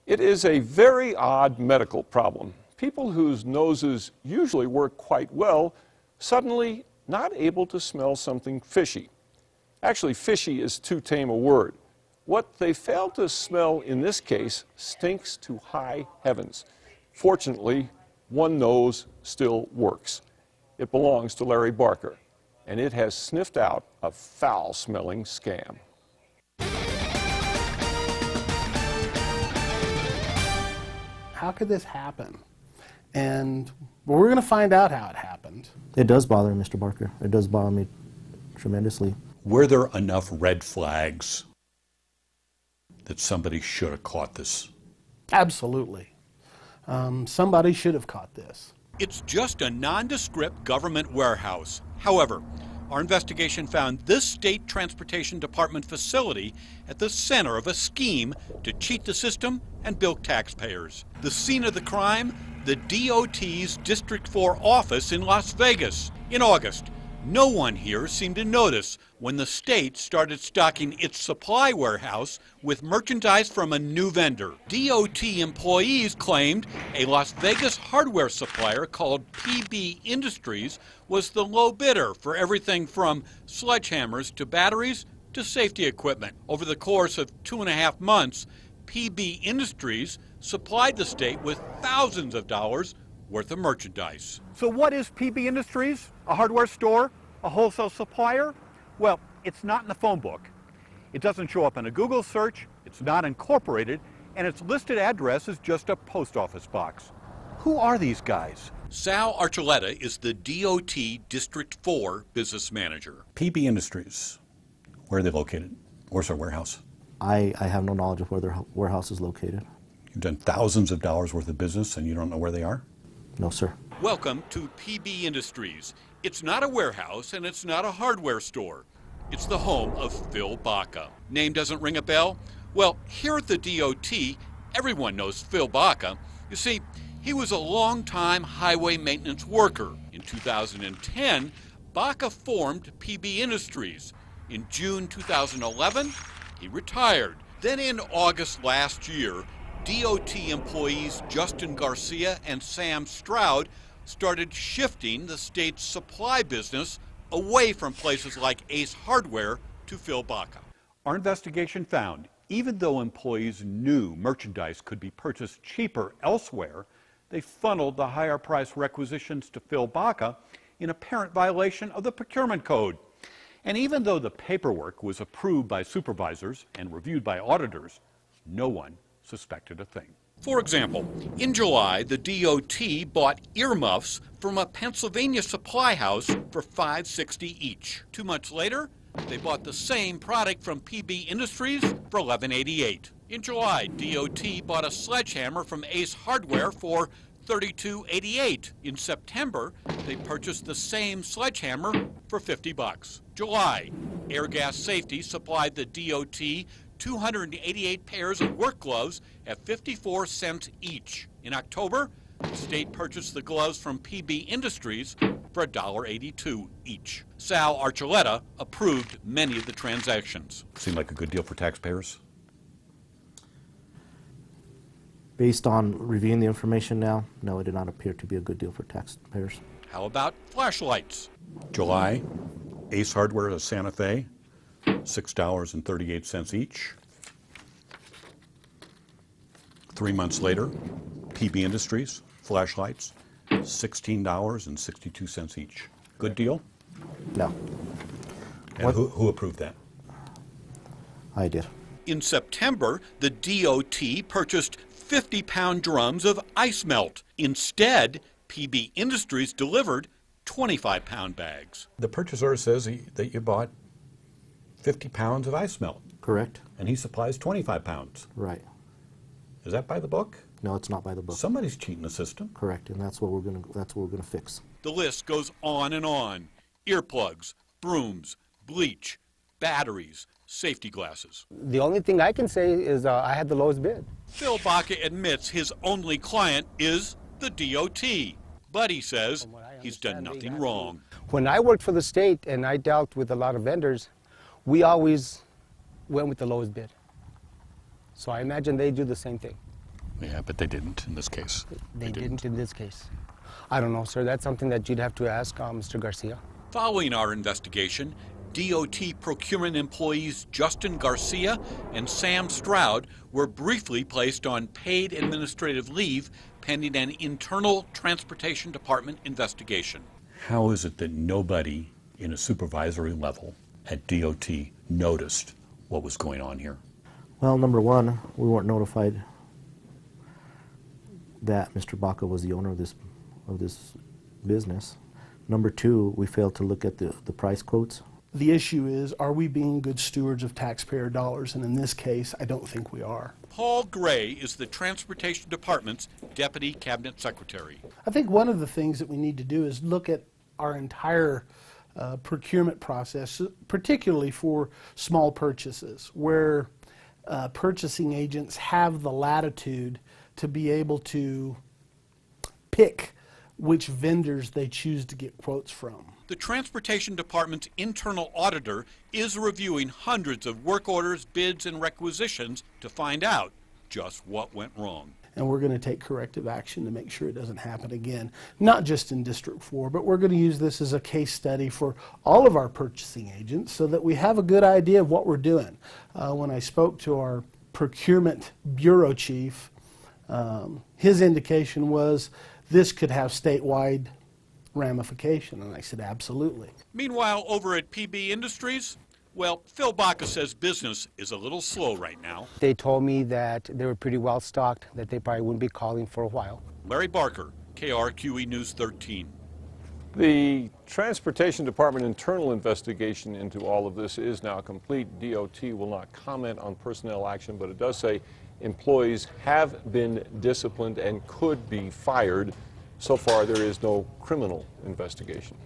It is a very odd medical problem. People whose noses usually work quite well suddenly not able to smell something fishy. Actually, fishy is too tame a word. What they fail to smell in this case stinks to high heavens. Fortunately, one nose still works. It belongs to Larry Barker, and it has sniffed out a foul-smelling scam. How could this happen? And we're going to find out how it happened. It does bother me, Mr. Barker. It does bother me tremendously. Were there enough red flags that somebody should have caught this? Absolutely. Somebody should have caught this. It's just a nondescript government warehouse. However, our investigation found this state transportation department facility at the center of a scheme to cheat the system and bilk taxpayers. The scene of the crime, the DOT's District 4 office in Las Vegas. In August, no one here seemed to notice when the state started stocking its supply warehouse with merchandise from a new vendor. DOT employees claimed a Las Vegas hardware supplier called PB Industries was the low bidder for everything from sledgehammers to batteries to safety equipment. Over the course of 2.5 months, PB Industries supplied the state with thousands of dollars worth of merchandise. So what is PB Industries? A hardware store? A wholesale supplier? Well, it's not in the phone book. It doesn't show up in a Google search, it's not incorporated, and its listed address is just a post office box. Who are these guys? Sal Archuleta is the DOT District 4 business manager. PB Industries, where are they located? Where's their warehouse? I have no knowledge of where their warehouse is located. You've done thousands of dollars worth of business and you don't know where they are? No, sir. Welcome to PB Industries. It's not a warehouse and it's not a hardware store. It's the home of Phil Baca. Name doesn't ring a bell? Well, here at the DOT, everyone knows Phil Baca. You see, he was a long-time highway maintenance worker. In 2010, Baca formed PB Industries. In June 2011, he retired. Then in August last year, DOT employees Justin Garcia and Sam Stroud started shifting the state's supply business away from places like Ace Hardware to Phil Baca. Our investigation found, even though employees knew merchandise could be purchased cheaper elsewhere, they funneled the higher price requisitions to Phil Baca in apparent violation of the procurement code. And even though the paperwork was approved by supervisors and reviewed by auditors, no one suspected a thing. For example, in July, the DOT bought earmuffs from a Pennsylvania supply house for $5.60 each. 2 months later, they bought the same product from PB Industries for $11.88. In July, DOT bought a sledgehammer from Ace Hardware for $32.88. In September, they purchased the same sledgehammer for $50. July, Air Gas Safety supplied the DOT 288 pairs of work gloves at 54 cents each. In October, the state purchased the gloves from PB Industries for $1.82 each. Sal Archuleta approved many of the transactions. Seemed like a good deal for taxpayers? Based on reviewing the information now, no, it did not appear to be a good deal for taxpayers. How about flashlights? July, Ace Hardware of Santa Fe, $6.38 each. 3 months later, PB Industries, flashlights, $16.62 each. Good deal? No. And who approved that? I did. In September, the DOT purchased 50-pound drums of ice melt. Instead, PB Industries delivered 25-pound bags. The purchase order says that you bought 50 pounds of ice melt. Correct. And he supplies 25 pounds. Right. Is that by the book? No, it's not by the book. Somebody's cheating the system. Correct, and that's what we're gonna fix. The list goes on and on. Earplugs, brooms, bleach, batteries, safety glasses. The only thing I can say is I had the lowest bid. Phil Baca admits his only client is the DOT, but he says he's done nothing wrong. When I worked for the state and I dealt with a lot of vendors, we always went with the lowest bid. So I imagine they do the same thing. Yeah, but they didn't in this case. They didn't in this case. I don't know, sir. That's something that you'd have to ask Mr. Garcia. Following our investigation, DOT procurement employees Justin Garcia and Sam Stroud were briefly placed on paid administrative leave pending an internal Transportation Department investigation. How is it that nobody in a supervisory level at DOT noticed what was going on here? Well, number one, we weren't notified that Mr. Baca was the owner of this business. Number two, we failed to look at the price quotes. The issue is, are we being good stewards of taxpayer dollars? And in this case, I don't think we are. Paul Gray is the Transportation Department's Deputy Cabinet Secretary. I think one of the things that we need to do is look at our entire procurement process, particularly for small purchases, where purchasing agents have the latitude to be able to pick which vendors they choose to get quotes from. The Transportation Department's internal auditor is reviewing hundreds of work orders, bids, and requisitions to find out just what went wrong. And we're going to take corrective action to make sure it doesn't happen again, not just in District 4, but we're going to use this as a case study for all of our purchasing agents so that we have a good idea of what we're doing. When I spoke to our procurement bureau chief, his indication was this could have statewide ramification, and I said absolutely. Meanwhile, over at PB Industries, well, Phil Baca says business is a little slow right now. They told me that they were pretty well stocked, that they probably wouldn't be calling for a while. Larry Barker, KRQE News 13. The Transportation Department internal investigation into all of this is now complete. DOT will not comment on personnel action, but it does say employees have been disciplined and could be fired. So far, there is no criminal investigation.